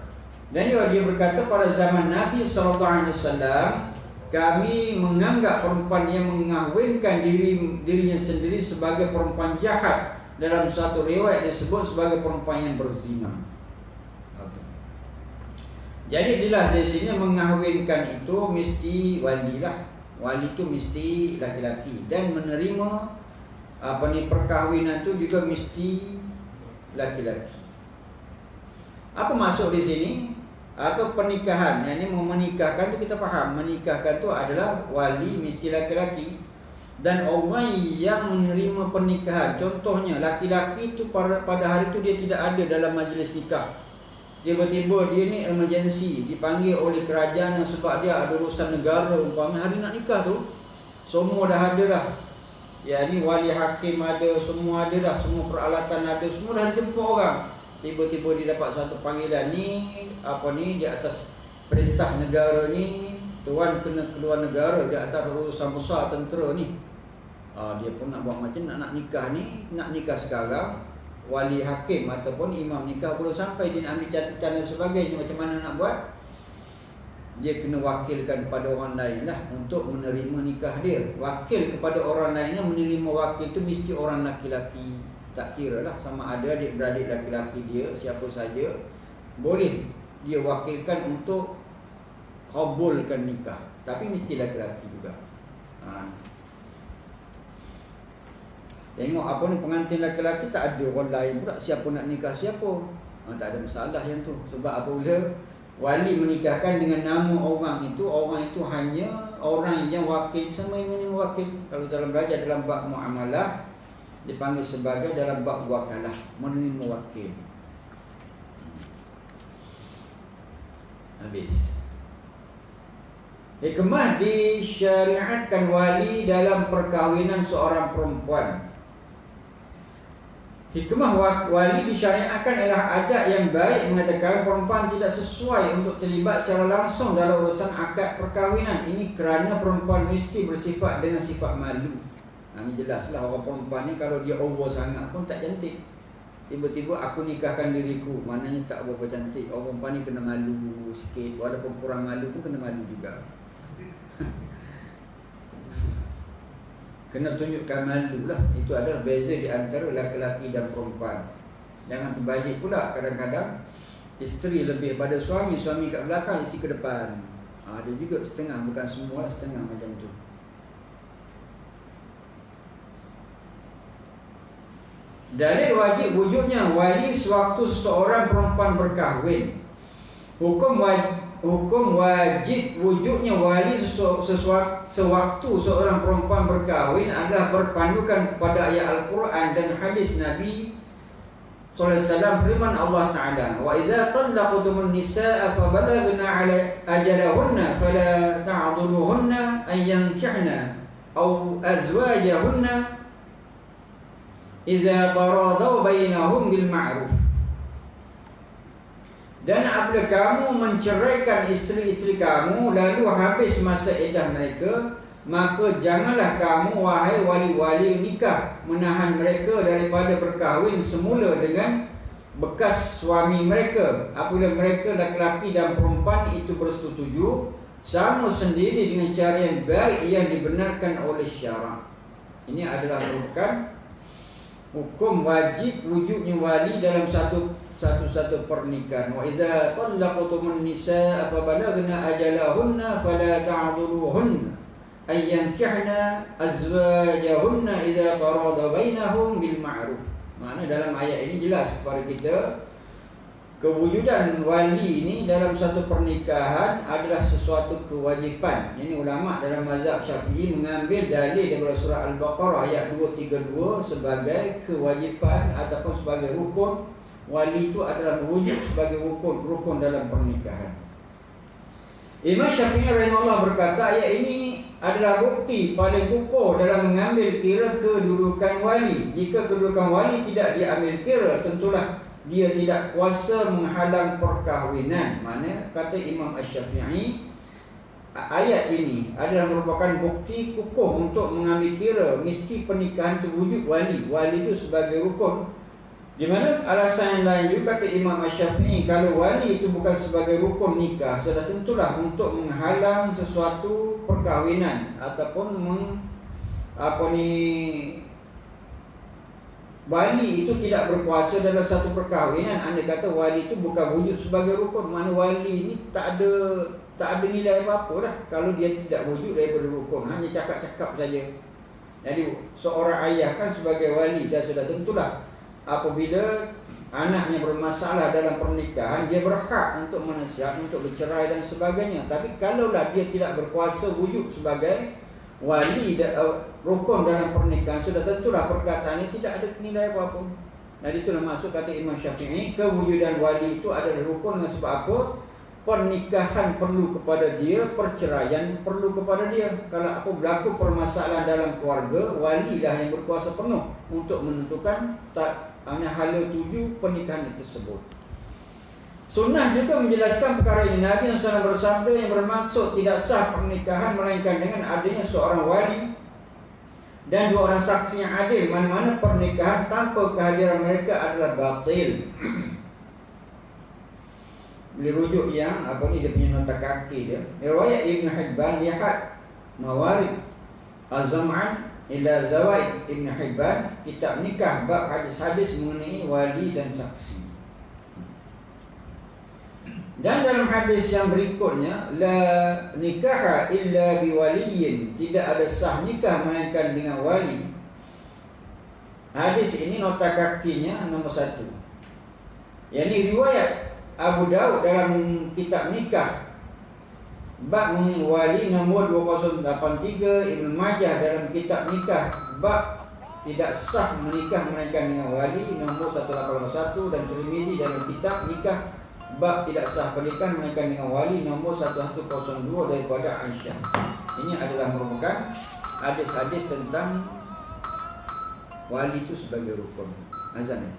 Dan juga dia berkata, pada zaman Nabi SAW, kami menganggap perempuan yang mengahwinkan dirinya sendiri sebagai perempuan jahat. Dalam satu riwayat disebut sebagai perempuan yang berzina. Jadi jelas dari sini mengahwinkan itu mesti wali lah. Wali itu mesti laki-laki. Dan menerima perkahwinan itu juga mesti laki-laki. Apa maksud di sini? Atau pernikahan, yang ini menikahkan tu kita faham, menikahkan tu adalah wali mesti laki-laki. Dan orang yang menerima pernikahan, contohnya laki-laki tu pada hari tu dia tidak ada dalam majlis nikah. Tiba-tiba dia ni emergency, dipanggil oleh kerajaan sebab dia ada urusan negara, umpamanya hari nak nikah tu, semua dah ada dah. Ya ni wali hakim ada, semua ada dah, semua peralatan ada, semua dah dijemput orang. Tiba-tiba dia dapat satu panggilan ni, di atas perintah negara ni, tuan kena keluar negara di atas urusan besar tentera ni. Dia pun nak buat macam nak nikah ni, nak nikah sekarang, wali hakim ataupun imam nikah belum sampai, dia nak ambil catatan dan sebagainya, macam mana nak buat? Dia kena wakilkan kepada orang lain lah untuk menerima nikah dia. Wakil kepada orang lain, menerima wakil tu mesti orang laki-laki. Tak kira lah sama ada adik-beradik laki-laki dia, siapa saja boleh dia wakilkan untuk kabulkan nikah. Tapi mesti laki-laki juga. Tengok apa ni, pengantin laki-laki tak ada orang lain pula, siapa nak nikah siapa. Tak ada masalah yang tu. Sebab apabila wali menikahkan dengan nama orang itu hanya orang yang wakil, sama yang wakil. Kalau dalam belajar dalam bab muamalah dipanggil sebagai dalam bab wakalah, menerima wakil. Habis. Hikmah disyariatkan wali dalam perkahwinan seorang perempuan. Hikmah wali disyariatkan ialah adat yang baik mengatakan perempuan tidak sesuai untuk terlibat secara langsung dalam urusan akad perkahwinan. Ini kerana perempuan mesti bersifat dengan sifat malu. Ini jelaslah orang perempuan ni kalau dia over sangat pun tak cantik. Tiba-tiba aku nikahkan diriku, maknanya tak berapa cantik. Orang perempuan ni kena malu sikit. Walaupun kurang malu pun kena malu juga. Kena tunjukkan malu lah. Itu adalah beza di antara lelaki dan perempuan. Jangan terbalik pula. Kadang-kadang isteri lebih pada suami, suami kat belakang, isteri ke depan. Ada juga setengah, bukan semua, setengah macam tu. Dalil wajib wujudnya wali sewaktu seseorang perempuan berkahwin. Hukum wajib wujudnya wali sewaktu seorang perempuan berkahwin adalah berpandukan kepada ayat Al-Quran dan hadis Nabi SAW. Firman Allah Ta'ala, wa idza talaqtumun nisaa fa balaghna ajalahunna fala ta'dhuluhunna an yankihna aw azwajahunna idza taradaw bainahum bil ma'ruf. Dan apabila kamu menceraikan isteri-isteri kamu lalu habis masa iddah mereka, maka janganlah kamu wahai wali-wali nikah menahan mereka daripada berkahwin semula dengan bekas suami mereka apabila mereka laki-laki dan perempuan itu bersetuju sama sendiri dengan cara yang baik yang dibenarkan oleh syarak. Ini adalah merupakan hukum wajib wujudnya wali dalam satu pernikahan. Wa idza talaqtumun nisa fa balagna ajalahunna fala ta'dhuluhunna ay yankihna azwajahunna idza tarada bainahum bil ma'ruf. Makna dalam ayat ini jelas kepada kita kewujudan wali ini dalam satu pernikahan adalah sesuatu kewajipan. Ini ulama dalam mazhab Syafi'i mengambil dalil daripada surah Al-Baqarah ayat 232 sebagai kewajipan ataupun sebagai rukun. Wali itu adalah wujud sebagai rukun dalam pernikahan. Imam Syafi'i rahimahullah berkata ayat ini adalah bukti paling kukuh dalam mengambil kira kedudukan wali. Jika kedudukan wali tidak diambil kira, tentulah dia tidak kuasa menghalang perkahwinan. Mana kata Imam Asy-Syafi'i, ayat ini adalah merupakan bukti kukuh untuk mengambil kira mesti pernikahan itu wujud wali. Wali itu sebagai rukun. Di mana alasan yang lain juga kata Imam Asy-Syafi'i, kalau wali itu bukan sebagai rukun nikah, sudah tentulah untuk menghalang sesuatu perkahwinan ataupun wali itu tidak berkuasa dalam satu perkahwinan. Anda kata wali itu bukan wujud sebagai rukun, mana wali ini tak ada nilai apa-apa dah kalau dia tidak wujud daripada rukun, hanya cakap-cakap saja. Jadi seorang ayah kan sebagai wali, dan sudah tentulah apabila anaknya bermasalah dalam pernikahan, dia berhak untuk menasihat, untuk bercerai dan sebagainya. Tapi kalaulah dia tidak berkuasa wujud sebagai wali rukun dalam pernikahan, sudah tentulah perkataannya tidak ada nilai apa-apa. Dan itulah maksud kata Imam Syafi'i, kewujudan wali itu adalah rukun. Dengan sebab apa? Pernikahan perlu kepada dia, perceraian perlu kepada dia. Kalau apa berlaku permasalahan dalam keluarga, wali lah yang berkuasa penuh untuk menentukan hala tuju pernikahan tersebut. Sunnah juga menjelaskan perkara ini. Nabi SAW bersabda, yang bermaksud tidak sah pernikahan melainkan dengan adanya seorang wali dan dua orang saksi yang adil. Mana-mana pernikahan tanpa kehadiran mereka adalah batil. Boleh rujuk yang dia punya nota kaki dia. Riwayat Ibn Hibban, lihat Mawarid Az-Zam'an ila Zawaid Ibn Hibban, kitab nikah, bab hadis-hadis mengenai wali dan saksi. Dan dalam hadis yang berikutnya, la nikaha illa biwaliyin, tidak ada sah nikah melainkan dengan wali. Hadis ini nota kakinya nomor 1. Yang ini riwayat Abu Daud dalam kitab nikah, bab mengenai wali nomor 2083, Ibn Majah dalam kitab nikah, bab tidak sah menikah melainkan dengan wali nomor 181, dan Tirmizi dalam kitab nikah, bab tidak sah pernikahan melainkan dengan wali nomor 1102 daripada Aisyah. Ini adalah merupakan hadis-hadis tentang wali itu sebagai rukun. Azan ya.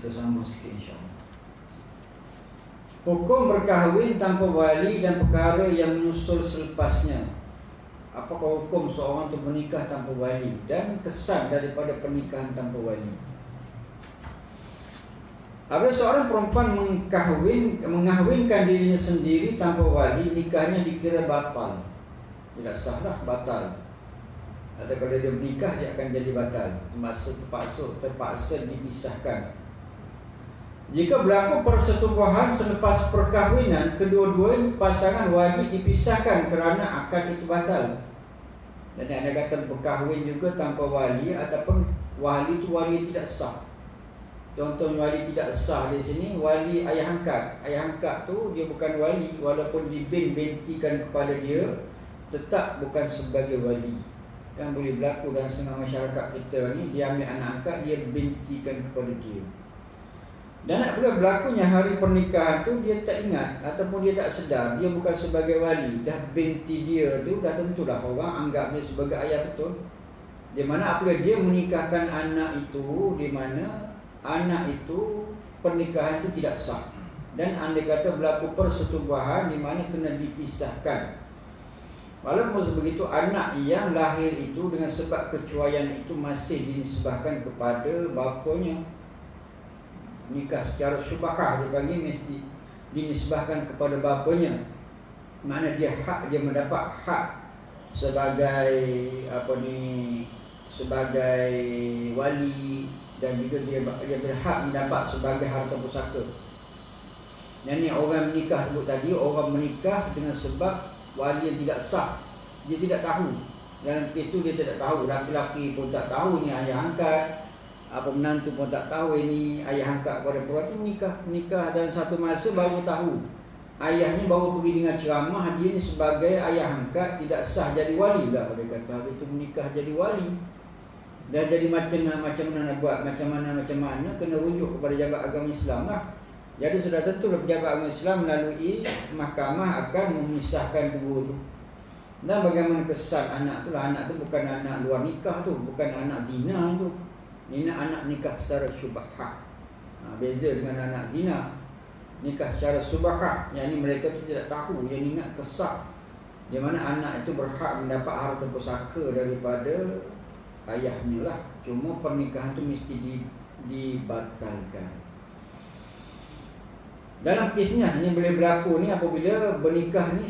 kita sambung sikit insya-Allah. Hukum berkahwin tanpa wali dan perkara yang menyusul selepasnya. Apakah hukum seorang itu menikah tanpa wali dan kesan daripada pernikahan tanpa wali? Apabila seorang perempuan mengahwinkan dirinya sendiri tanpa wali, nikahnya dikira batal. Tidak sah lah, batal. Atau kalau dia menikah, dia akan jadi batal. Terpaksa dipisahkan. Jika berlaku persetubuhan selepas perkahwinan, kedua-dua pasangan wajib dipisahkan kerana akad itu batal. Dan anda kata berkahwin juga tanpa wali, ataupun wali itu wali tidak sah. Contoh wali tidak sah di sini, wali ayah angkat. Ayah angkat tu dia bukan wali, walaupun dibintikan kepada dia, tetap bukan sebagai wali. Kan boleh berlaku dalam setengah masyarakat kita ni, dia ambil anak angkat, dia bintikan kepada dia. Dan apabila berlakunya hari pernikahan tu, dia tak ingat ataupun dia tak sedar, dia bukan sebagai wali. Dah binti dia tu, dah tentulah orang anggap dia sebagai ayah betul. Di mana apabila dia menikahkan anak itu, di mana anak itu, pernikahan itu tidak sah. Dan andai kata berlaku persetubuhan, di mana kena dipisahkan. Walaupun begitu, anak yang lahir itu dengan sebab kecuaian itu masih dinisbahkan kepada bapanya. Nikah secara syubhah dipanggil, mesti dinisbahkan kepada bapanya. Mana dia mendapat hak sebagai sebagai wali, dan juga dia berhak mendapat sebagai harta pusaka. Dan ni orang menikah sebut tadi, orang menikah dengan sebab wali yang tidak sah. Dia tidak tahu. Dalam kes tu dia tidak tahu. Laki-laki pun tak tahu ni ayah angkat, menantu pun tak tahu ini ayah angkat kepada perempuan tu. Nikah dan satu masa baru tahu. Ayahnya baru pergi dengan ceramah, dia ni sebagai ayah angkat tidak sah jadi wali lah. Dia kata itu menikah jadi wali. Dan jadi macam mana nak buat, macam mana kena rujuk kepada jabat agama Islam lah. Jadi sudah tentulah pejabat agama Islam melalui mahkamah akan memisahkan dua tu. Dan bagaimana kesan anak tu lah. Anak tu bukan anak luar nikah tu, bukan anak zina tu. Ini anak nikah secara syubhah. Beza dengan anak zina. Nikah secara syubhah, yang ni mereka tu tidak tahu, yang ingat kesah. Di mana anak itu berhak mendapat harta pusaka daripada ayahnya lah. Cuma pernikahan tu mesti dibatalkan. Dalam kisnya ini boleh berlaku ni apabila bernikah ni,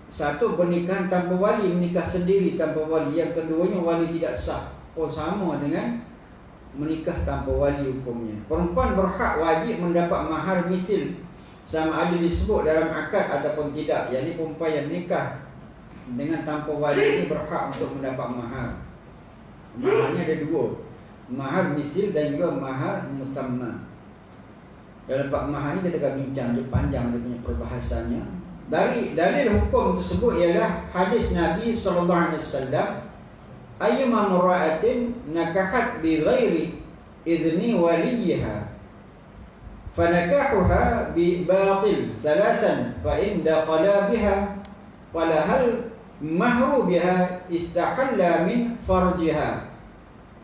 satu pernikahan tanpa wali, menikah sendiri tanpa wali. Yang keduanya wali tidak sah, pun sama dengan menikah tanpa wali hukumnya. Perempuan berhak wajib mendapat mahar misil, sama ada disebut dalam akad ataupun tidak. Yang ini perempuan yang menikah dengan tanpa wali ini berhak untuk mendapat mahar. Maharnya ada dua, mahar misil dan juga mahar musamma. Dalam bab mahar ni kita akan bincang, dia panjang dia punya perbahasannya. Dari dalil hukum tersebut ialah hadis Nabi SAW, ayyuma mura'atin nakahat bi ghairi izni waliha fanakahuha bi batil salasan fa in dakhala biha walahal mahru biha istahalla min farjiha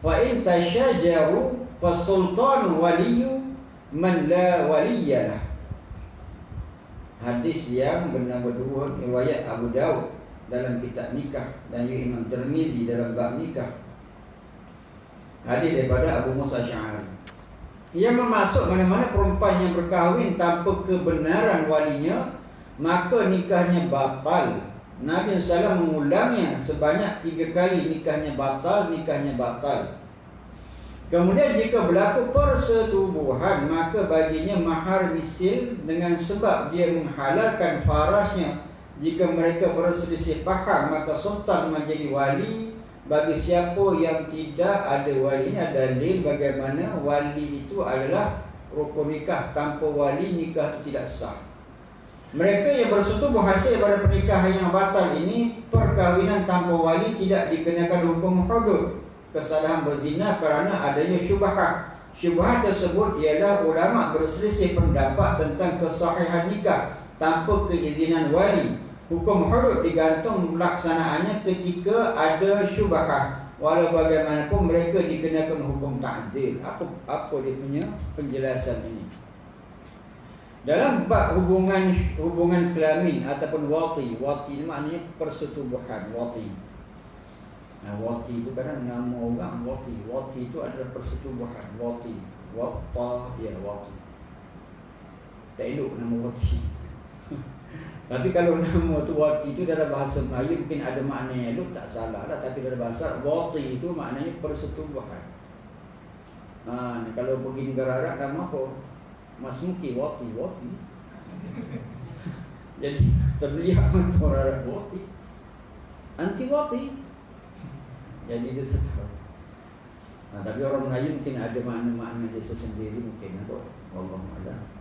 fa in tashajaru fasultanu waliyu man la waliyalah. Hadis yang bernama dua, riwayat Abu Daud dalam kitab nikah dan juga Imam Tirmizi dalam bab nikah. Hadis daripada Abu Musa Asy'ari. Ia bermaksud mana-mana perempuan yang berkahwin tanpa kebenaran walinya, maka nikahnya batal. Nabi SAW mengulangnya sebanyak 3 kali, nikahnya batal, nikahnya batal. Kemudian jika berlaku persetubuhan, maka baginya mahar misil dengan sebab dia menghalalkan farasnya. Jika mereka berselisih paham, maka sultan menjadi wali bagi siapa yang tidak ada wali. Ini ada dalil bagaimana wali itu adalah rukun nikah. Tanpa wali nikah itu tidak sah. Mereka yang bersetubuh hasil pada pernikahan yang batal ini, perkahwinan tanpa wali tidak dikenakan hukum hudud, kesalahan berzina kerana adanya syubhah. Syubhah tersebut ialah ulama berselisih pendapat tentang kesahihan nikah tanpa keizinan wali. Hukum hudud digantung pelaksanaannya ketika ada syubhah. walau bagaimanapun mereka dikenakan hukum ta'zir. Apa dia punya penjelasan ini? Dalam bab hubungan kelamin ataupun wati maknanya persetubuhan. Wati itu kadang nama orang. Wati itu adalah persetubuhan. Wati tak elok nama wati. Tapi kalau nama tu wati itu dalam bahasa Melayu mungkin ada makna yang elok, tak salah lah. Tapi dalam bahasa wati itu maknanya persetubuhan. Kalau pergi negara Arab nama apa? Mas Muki wati. Jadi terlihat mata orang Arab wati, anti wati. Jadi dia tak tahu. Tapi orang Melayu mungkin ada makna-makna dia sendiri mungkin. Wallahu a'lam.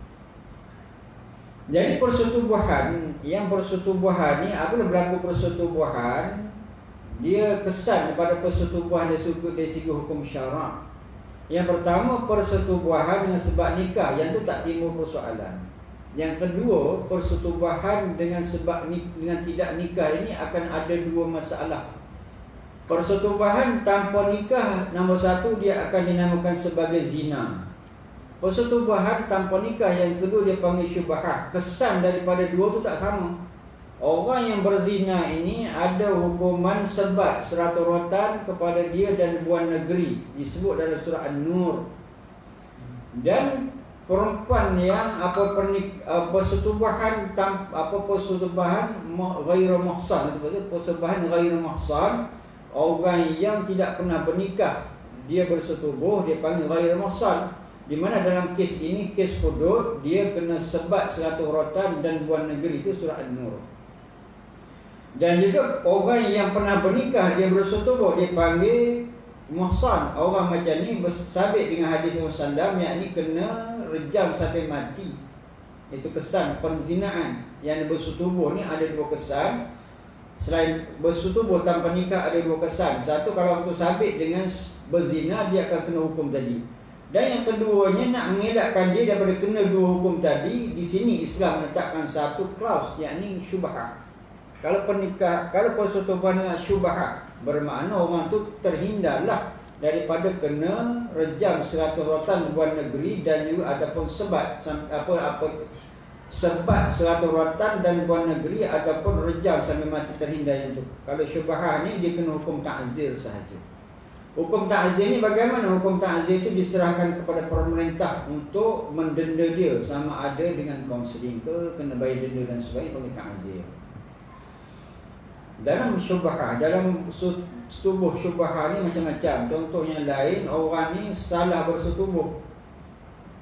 Jadi persetubuhan ni, apabila berlaku persetubuhan, dia kesan kepada persetubuhan dari segi hukum syarak. Yang pertama, persetubuhan dengan sebab nikah, yang tu tak timbul persoalan. Yang kedua, persetubuhan dengan sebab dengan tidak nikah ini akan ada dua masalah. Persetubuhan tanpa nikah, nombor satu, dia akan dinamakan sebagai zina. Persetubuhan tanpa nikah yang kedua dia panggil syubhat. Kesan daripada dua tu tak sama. Orang yang berzina ini ada hukuman sebat, seratu-ratan kepada dia dan buan negeri, disebut dalam surah An-Nur. Dan perempuan yang persetubuhan ghairu muhsan, persetubuhan ghairu muhsan, orang yang tidak pernah bernikah, dia bersetubuh, dia panggil ghairu muhsan. Di mana dalam kes ini, kes hudud, dia kena sebat seratu-ratan dan buan negeri, itu surah An-Nur. Dan juga orang yang pernah bernikah, dia bersetubuh, dia panggil muhsan. Orang macam ni bersabit dengan hadis Rasulullah, yakni kena rejam sampai mati. Itu kesan perzinaan. Yang bersetubuh ni ada dua kesan. Selain bersetubuh tanpa nikah ada dua kesan. Satu, kalau tu sabit dengan berzina, dia akan kena hukum tadi. Dan yang keduanya, nak mengelakkan dia daripada kena dua hukum tadi, di sini Islam menetapkan satu klaus, yakni syubhat. Kalau persetubuhan dengan syubhat, bermakna orang tu terhindarlah daripada kena rejam seratu-ratan buan negeri dan juga ataupun sebat seratu-ratan dan buan negeri ataupun rejam sampai mati, terhindar yang tu. Kalau syubhat ni dia kena hukum ta'zir sahaja. Hukum ta'zir ni bagaimana? Hukum ta'zir itu diserahkan kepada pemerintah untuk mendenda dia, sama ada dengan kaunseling ke, kena bayar denda dan sebagainya, panggil ta'zir. Dalam syubhat, dalam setubuh syubhat ni macam-macam. Contohnya lain, orang ni salah bersetubuh.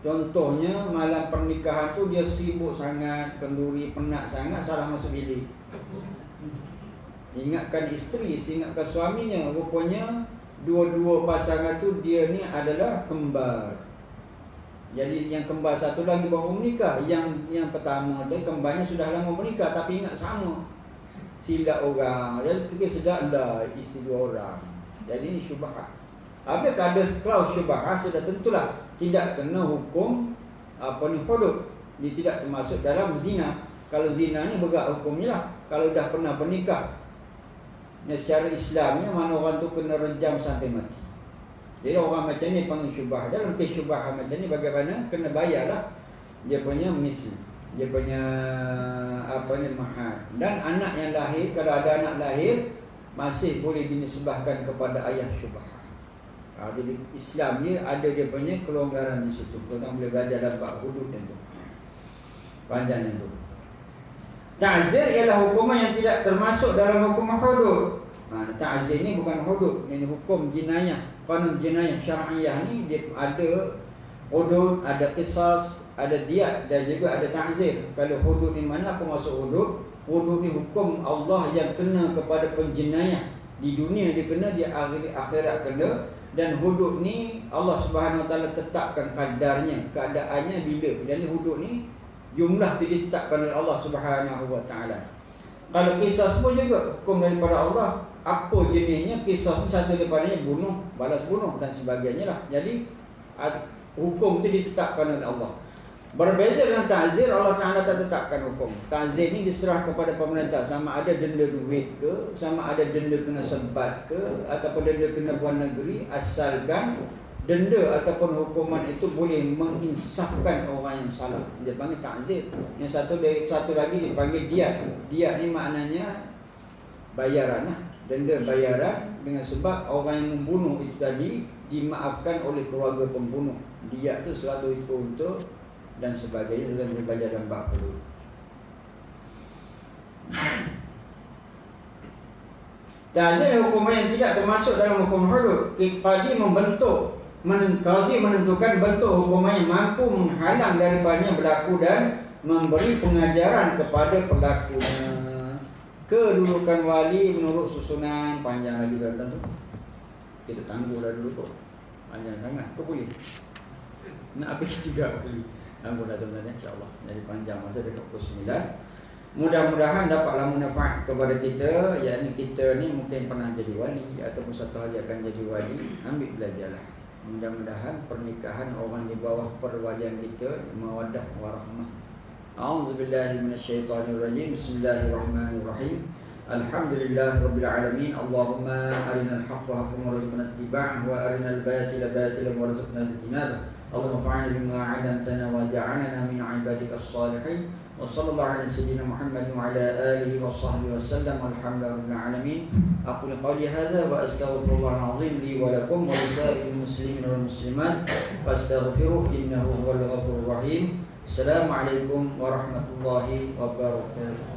Contohnya malam pernikahan tu dia sibuk sangat, kenduri, penat sangat, salah masuk bilik. Ingatkan isteri, ingatkan suaminya, rupanya dua-dua pasangan tu dia ni adalah kembar. Jadi yang kembar satu lagi baru menikah. Yang pertama tu kembarnya sudah lama menikah tapi ingat sama. Silap orang. Jadi fikir sedap dah isteri dua orang. Jadi ini syubhat. Apabila ada klaus syubhat, sudah tentulah tidak kena hukum hudud. Dia tidak termasuk dalam zina. Kalau zina ni bergerak hukumnya lah. Kalau dah pernah bernikah, secara Islamnya mana orang tu kena rejam sampai mati. Jadi orang macam ni panggil syubhat. Dalam kes syubhat macam ni bagaimana? Kena bayarlah dia punya misi, dia punya mahar. Dan anak yang lahir, kalau ada anak lahir, masih boleh dinisbahkan kepada ayah syubhat. Jadi Islam dia ada dia punya kelonggaran di situ. Tuan-tuan boleh belajar dalam bab hudud tu. Panjangnya tu. Ta'zir ialah hukuman yang tidak termasuk dalam hukum hudud. Ta'zir ni bukan hudud, ini hukum jinayah. Kanun jinayah syar'iyah ni dia ada hudud, ada qisas, ada diyat dan juga ada ta'zir. Kalau hudud ni mana apa maksud hudud? Hudud ni hukum Allah yang kena kepada penjenayah. Di dunia dia kena, di akhirat kena. Dan hudud ni Allah Subhanahu Wa Taala tetapkan kadarnya, keadaannya bila. Dan hudud ni jumlah tu ditetapkan oleh Allah Subhanahu Wa Taala. Kalau kisah pun juga hukum daripada Allah. Apa jenisnya? Kisah tu satu daripadanya bunuh, balas bunuh dan sebagainya lah. Jadi hukum tu ditetapkan oleh Allah. Berbeza dengan ta'zir, Allah Ta'ala tak tetapkan hukum. Ta'zir ni diserah kepada pemerintah, sama ada denda duit ke, sama ada denda kena sebat ke, ataupun denda kena buat negeri, asalkan denda ataupun hukuman itu boleh menginsafkan orang yang salah. Dia panggil ta'zir. Yang satu lagi dipanggil diat. Diat ni maknanya bayaran lah. Denda bayaran dengan sebab orang yang membunuh itu tadi dimaafkan oleh keluarga pembunuh. Diat tu 100 ekor unta dan sebagainya, dan dibayar dalam 40. Ta'zir hukuman yang tidak termasuk dalam hukum hudud. Qadi menentukan bentuk hukuman yang mampu menghalang daripadanya berlaku dan memberi pengajaran kepada pelakunya. Kedudukan wali menurut susunan, panjang lagi tuan-tuan tu. Kita tangguh dah dulu kok. Panjang sangat. Kau boleh? Nak habis juga boleh. Tangguh dah tuan-tuan, insya-Allah. Jadi panjang masa dekat pukul 9. Mudah-mudahan dapatlah manfaat kepada kita. Yakni kita ni mungkin pernah jadi wali ataupun satu hari akan jadi wali. Ambil belajarlah. Mudah-mudahan pernikahan orang di bawah perwalian kita mawaddah warahmah. A'udzubillahi minasyaitonirrajim. Bismillahirrahmanirrahim. Alhamdulillahirabbil alamin. Allahumma arinal haqqa haqqan warzuqna ittiba'ah wa arinal batila batilan warzuqna ijtinabah. Allahumma fa'alna bima 'allamtana wa ja'alna min 'ibadikas salihin. Wa sallallahu ala sayyidina Muhammad wa ala alihi wa sahbihi wa sallam. Alhamdulillahirabbil alamin. Aqulu qawli hadza wa astaghfirullahal azim li wa lakum wa lisa'iril muslimin wal muslimat fastaghfiruhu innahu huwal ghafurur rahim. Assalamualaikum warahmatullahi wabarakatuh.